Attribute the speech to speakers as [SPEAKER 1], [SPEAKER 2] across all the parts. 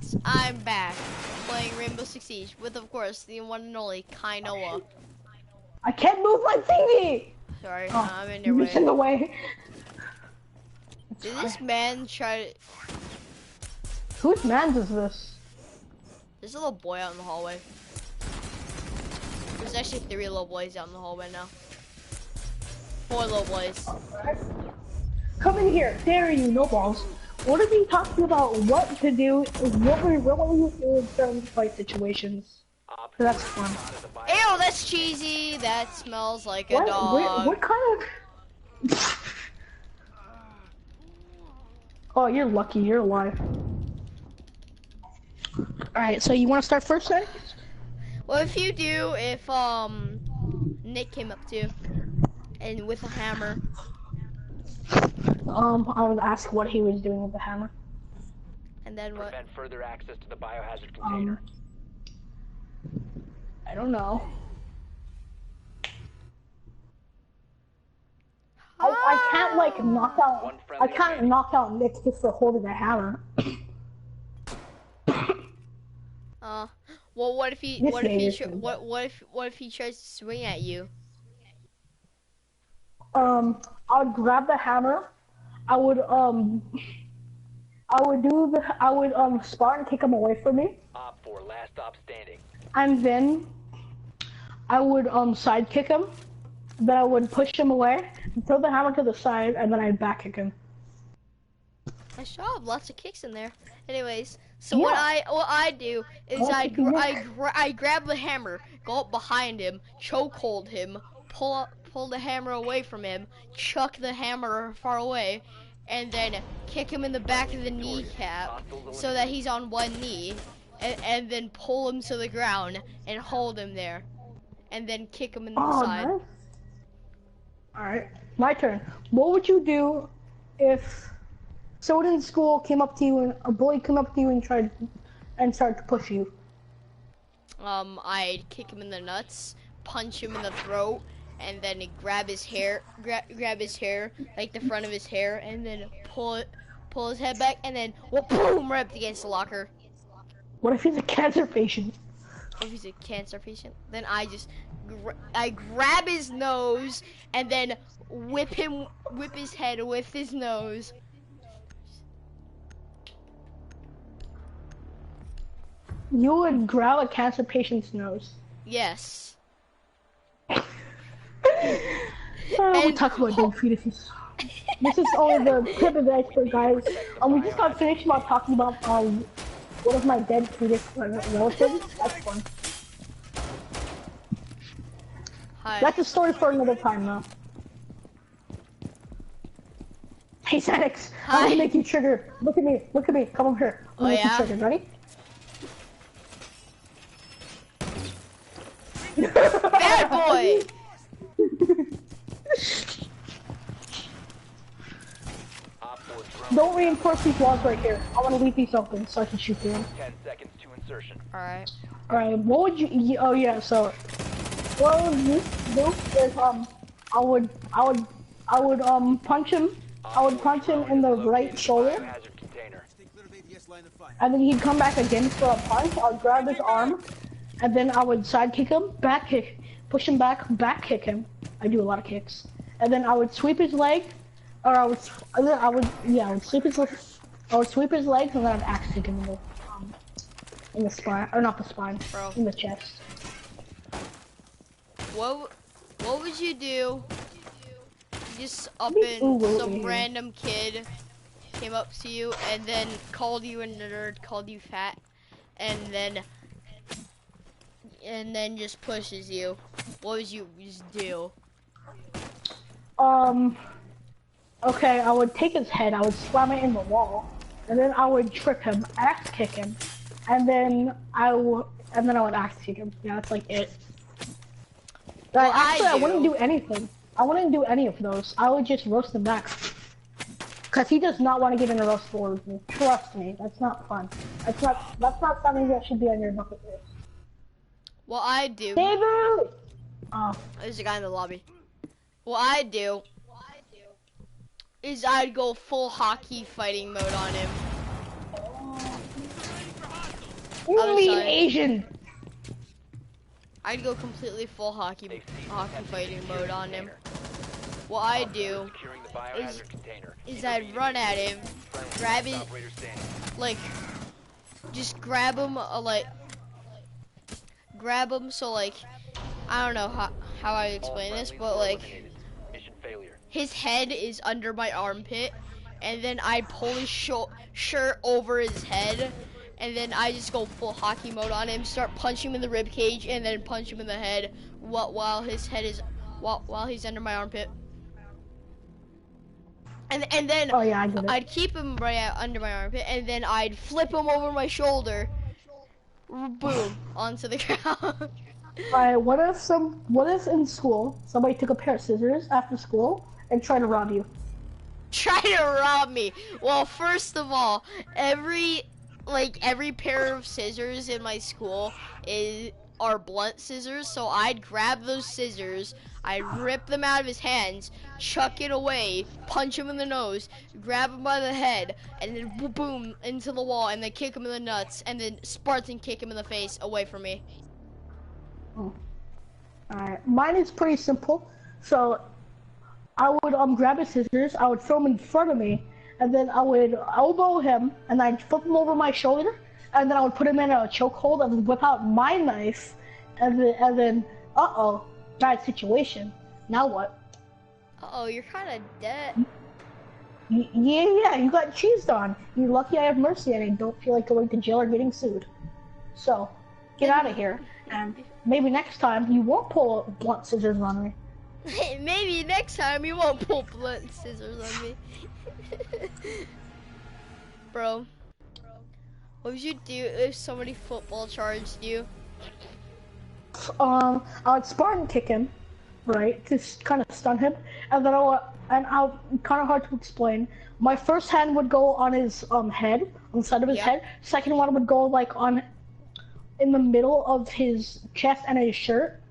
[SPEAKER 1] Alex. I'm back playing Rainbow Six Siege with, of course, the one and only Kai Noah.
[SPEAKER 2] I can't move my TV!
[SPEAKER 1] Sorry,
[SPEAKER 2] Oh,
[SPEAKER 1] I'm in your
[SPEAKER 2] you're
[SPEAKER 1] way.
[SPEAKER 2] in the way.
[SPEAKER 1] Did this man try to...
[SPEAKER 2] Whose man is this?
[SPEAKER 1] There's a little boy out in the hallway. There's actually 3 little boys out in the hallway now. 4 little boys.
[SPEAKER 2] Okay. Come in here, dare you, no balls. What are we talking about? What to do? What we do in certain fight situations? So that's fun.
[SPEAKER 1] Ew, that's cheesy. That smells like a dog.
[SPEAKER 2] What kind of? Oh, you're lucky. You're alive. All right. So you want to start first, then?
[SPEAKER 1] Well, if you do, if Nick came up to you and with a hammer.
[SPEAKER 2] I would ask what he was doing with the hammer.
[SPEAKER 1] And then what?
[SPEAKER 3] Prevent further access to the biohazard container.
[SPEAKER 2] I don't know. I can't like knock out. I can't knock out Nick just for holding a hammer.
[SPEAKER 1] Well, what if he? What if he tries to swing at you?
[SPEAKER 2] I would grab the hammer. I would spot and kick him away from me.
[SPEAKER 3] Op 4, last stop standing.
[SPEAKER 2] And then I would side kick him. Then I would push him away, throw the hammer to the side, and then I'd back kick him.
[SPEAKER 1] I saw lots of kicks in there. Anyways, so
[SPEAKER 2] Yeah.
[SPEAKER 1] what I do is I grab the hammer, go up behind him, chokehold him, pull the hammer away from him, chuck the hammer far away, and then kick him in the back of the kneecap so that he's on one knee, and then pull him to the ground and hold him there, and then kick him in the side.
[SPEAKER 2] Nice. Alright, my turn. What would you do if someone in school came up to you and a bully came up to you and started to push you?
[SPEAKER 1] I'd kick him in the nuts, punch him in the throat, and then grab his hair, grab his hair, like the front of his hair, and then pull his head back, and then boom, right up against the locker.
[SPEAKER 2] What if he's a cancer patient?
[SPEAKER 1] What if he's a cancer patient? Then I grab his nose and then whip his head with his nose.
[SPEAKER 2] You would grab a cancer patient's nose.
[SPEAKER 1] Yes.
[SPEAKER 2] We talk about dead fetuses. This is only the tip of the iceberg, guys. We just got finished about talking about one of my dead fetus relatives. That's fun.
[SPEAKER 1] Hi.
[SPEAKER 2] That's a story for another time, though. Hey, Xanax, I'm gonna make you trigger. Look at me, come over here. I'm gonna make you trigger, ready?
[SPEAKER 1] Bad boy!
[SPEAKER 2] Don't reinforce these walls right here. I want to leave these open so I can shoot through them.
[SPEAKER 3] 10 seconds to insertion.
[SPEAKER 1] Alright.
[SPEAKER 2] Alright, what would you, oh yeah, so, what I would do is, I would punch him in the right shoulder, and then he'd come back again for a punch. I'd grab his arm, and then I would side kick him, back kick, push him back, back kick him. I do a lot of kicks. And then I would sweep his leg, or I would sweep his legs, and then I'd axe kick him in the spine, or not the spine, in the chest.
[SPEAKER 1] What would you do? Just up in some random kid came up to you and then called you a nerd, called you fat, and then just pushes you. What would you just do?
[SPEAKER 2] Okay, I would take his head, I would slam it in the wall, and then I would trip him, axe kick him, and then I would axe kick him. Yeah, that's like it.
[SPEAKER 1] Well,
[SPEAKER 2] actually, I wouldn't do anything. I wouldn't do any of those. I would just roast him back. Cause he does not want to get in a roast war with me. Trust me, that's not fun. That's not something that should be on your bucket list.
[SPEAKER 1] Well, I do.
[SPEAKER 2] David! Oh.
[SPEAKER 1] There's a guy in the lobby. What I do is I'd go full hockey fighting mode on him.
[SPEAKER 2] You
[SPEAKER 1] other
[SPEAKER 2] mean
[SPEAKER 1] side.
[SPEAKER 2] Asian?
[SPEAKER 1] I'd go completely full hockey
[SPEAKER 3] They've seized
[SPEAKER 1] fighting
[SPEAKER 3] secure
[SPEAKER 1] mode
[SPEAKER 3] the
[SPEAKER 1] on him.
[SPEAKER 3] container.
[SPEAKER 1] What I
[SPEAKER 3] Op four
[SPEAKER 1] do
[SPEAKER 3] securing the biohazard container.
[SPEAKER 1] is I'd run at him,
[SPEAKER 3] Friendly
[SPEAKER 1] grab
[SPEAKER 3] last
[SPEAKER 1] his,
[SPEAKER 3] operator standing.
[SPEAKER 1] like, just grab him, grab him so, like, I don't know how I
[SPEAKER 3] All
[SPEAKER 1] explain this,
[SPEAKER 3] friendlies
[SPEAKER 1] but,
[SPEAKER 3] were
[SPEAKER 1] like,
[SPEAKER 3] eliminated. Mission failure.
[SPEAKER 1] his head is under my armpit, and then I pull his shirt over his head, and then I just go full hockey mode on him, start punching him in the rib cage, and then punch him in the head while his head is while he's under my armpit. And then
[SPEAKER 2] Oh yeah, I get it.
[SPEAKER 1] I'd keep him under my armpit, and then I'd flip him over my shoulder, boom, onto the ground.
[SPEAKER 2] Alright, what if in school somebody took a pair of scissors after school and tried to rob you?
[SPEAKER 1] Try to rob me. Well, first of all, every pair of scissors in my school are blunt scissors, so I'd grab those scissors, I'd rip them out of his hands, chuck it away, punch him in the nose, grab him by the head, and then boom into the wall, and then kick him in the nuts, and then Spartan kick him in the face away from me.
[SPEAKER 2] Alright, mine is pretty simple. So I would grab his scissors, I would throw them in front of me, and then I would elbow him, and I'd flip him over my shoulder, and then I would put him in a chokehold and whip out my knife, and then uh-oh, bad situation. Now what?
[SPEAKER 1] Uh-oh, you're kind of dead.
[SPEAKER 2] Yeah, you got cheesed on. You're lucky I have mercy and I don't feel like going to jail or getting sued. So, get out of here, and maybe next time you won't pull blunt scissors on me.
[SPEAKER 1] Maybe next time you won't pull blunt scissors on me. Bro, what would you do if somebody football charged you?
[SPEAKER 2] I would Spartan kick him, right, to kind of stun him, and then I'll kind of hard to explain. My first hand would go on his head, on the side of his
[SPEAKER 1] Yeah.
[SPEAKER 2] head. Second one would go like in the middle of his chest and his shirt,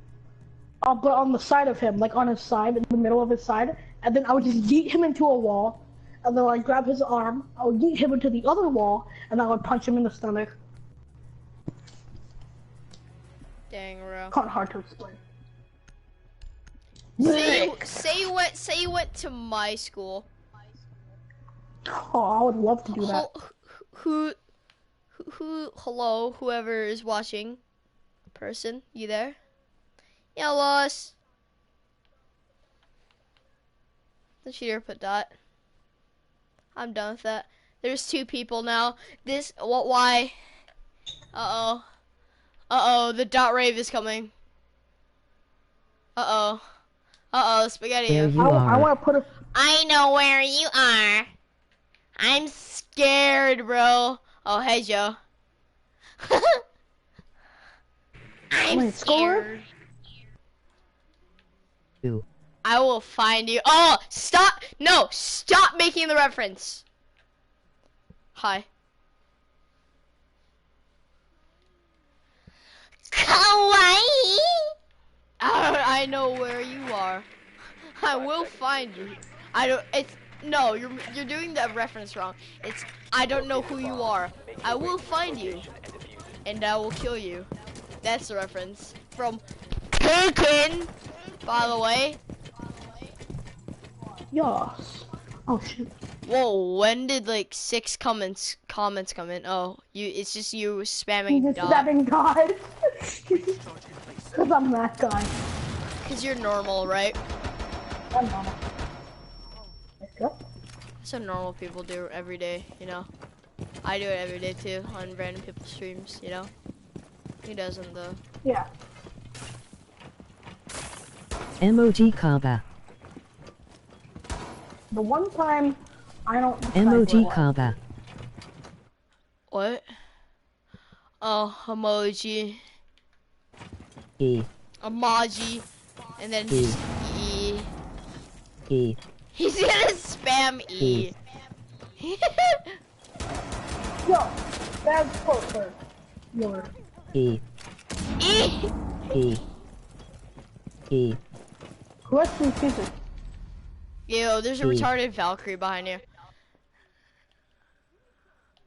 [SPEAKER 2] but on the side of him, like on his side, in the middle of his side, and then I would just yeet him into a wall, and then I'd grab his arm, I would yeet him into the other wall, and I would punch him in the stomach.
[SPEAKER 1] Dang, bro.
[SPEAKER 2] Kind of hard to explain.
[SPEAKER 1] Say you went to my school.
[SPEAKER 2] Oh, I would love to do that.
[SPEAKER 1] Hello, whoever is watching. Person, you there? Yeah, Lois. The cheater put dot. I'm done with that. There's 2 people now. Why? Uh-oh. Uh-oh, the dot rave is coming. Uh-oh. Uh-oh, spaghetti.
[SPEAKER 4] There you
[SPEAKER 2] I
[SPEAKER 4] are.
[SPEAKER 2] want to put a...
[SPEAKER 1] I know where you are. I'm scared, bro. Oh, hey, Joe. I'm
[SPEAKER 2] Wait, score?
[SPEAKER 1] scared.
[SPEAKER 4] Ooh.
[SPEAKER 1] I will find you. Oh, stop. No, stop making the reference. Hi. Kawaii. I know where you are. I will find you. I don't. It's no. You're doing the reference wrong. It's I don't know who you are. I will find you, and I will kill you. That's the reference from Taken. By the way.
[SPEAKER 2] Yes. Oh shit.
[SPEAKER 1] Whoa, when did like 6 comments come in? Oh, it's just you spamming
[SPEAKER 2] He's
[SPEAKER 1] dot.
[SPEAKER 2] stabbing God. Because I'm that guy.
[SPEAKER 1] Cause you're normal, right?
[SPEAKER 2] I'm not. Yep.
[SPEAKER 1] That's what normal people do every day, you know? I do it every day too, on random people's streams, you know? He doesn't though.
[SPEAKER 2] Yeah.
[SPEAKER 4] Emoji Kaba.
[SPEAKER 2] The one time I don't decide
[SPEAKER 4] Emoji
[SPEAKER 2] what.
[SPEAKER 4] Kaba.
[SPEAKER 1] What? Oh, emoji.
[SPEAKER 4] E.
[SPEAKER 1] Emoji. And then just E.
[SPEAKER 4] E.
[SPEAKER 1] He's gonna spam E.
[SPEAKER 2] Yo, that's closer. Lord.
[SPEAKER 4] E.
[SPEAKER 1] E!
[SPEAKER 4] E. E.
[SPEAKER 2] Who has to choose it?
[SPEAKER 1] Yo, there's a
[SPEAKER 4] E.
[SPEAKER 1] retarded Valkyrie behind you.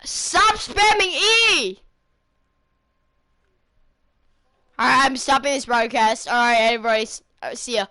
[SPEAKER 1] Stop spamming E! Alright, I'm stopping this broadcast. Alright, everybody, see ya.